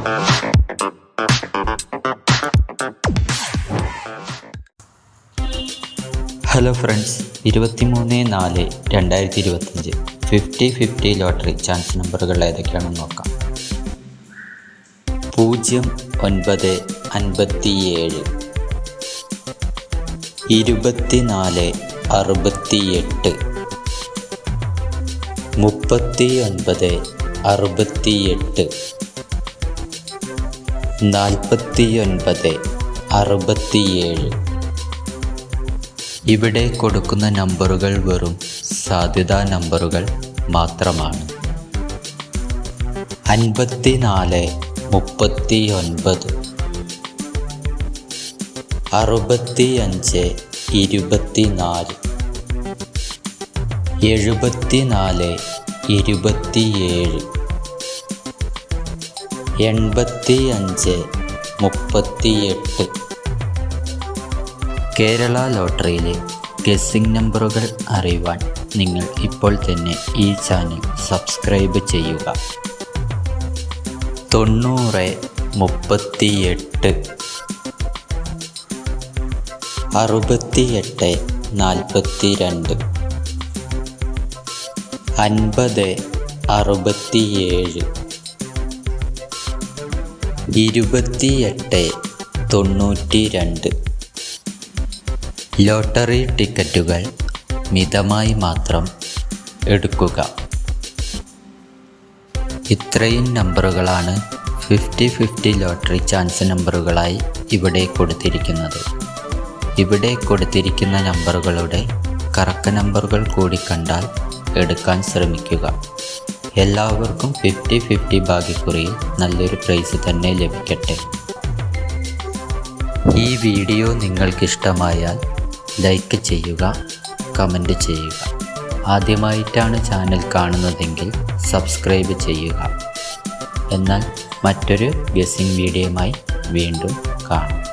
Hello friends, 23/4/2025 50-50 lottery chance നമ്പറുകൾ ഏതൊക്കെയാണെന്ന് നോക്കാം. 0957, 2468, 3968, 4967. ഇവിടെ കൊടുക്കുന്ന നമ്പറുകൾ വെറും സാധ്യതാ നമ്പറുകൾ മാത്രമാണ്. 54, 39, 65, 24, 74, 27, 85, 38. കേരള ലോട്ടറിയിലെ ഗസ്സിംഗ് നമ്പറുകൾ അറിയുവാൻ നിങ്ങൾ ഇപ്പോൾ തന്നെ ഈ ചാനൽ സബ്സ്ക്രൈബ് ചെയ്യുക. 90, 38, 68, 42, 50, 67, 28, 92. ലോട്ടറി ടിക്കറ്റുകൾ മിതമായി മാത്രം എടുക്കുക. ഇത്രയും നമ്പറുകളാണ് 50-50 ലോട്ടറി ചാൻസ് നമ്പറുകളായി ഇവിടെ കൊടുത്തിരിക്കുന്നത്. ഇവിടെ കൊടുത്തിരിക്കുന്ന നമ്പറുകളുടെ കറക്റ്റ് നമ്പറുകൾ കൂടി കണ്ടാൽ എടുക്കാൻ ശ്രമിക്കുക. എല്ലാവർക്കും 50-50 ഭാഗ്യക്കുറിയിൽ നല്ലൊരു പ്രൈസ് തന്നെ ലഭിക്കട്ടെ. ഈ വീഡിയോ നിങ്ങൾക്കിഷ്ടമായാൽ ലൈക്ക് ചെയ്യുക, കമൻറ്റ് ചെയ്യുക. ആദ്യമായിട്ടാണ് ചാനൽ കാണുന്നതെങ്കിൽ സബ്സ്ക്രൈബ് ചെയ്യുക. എന്നാൽ മറ്റൊരു ഗസ്സിംഗ് വീഡിയോയുമായി വീണ്ടും കാണാം.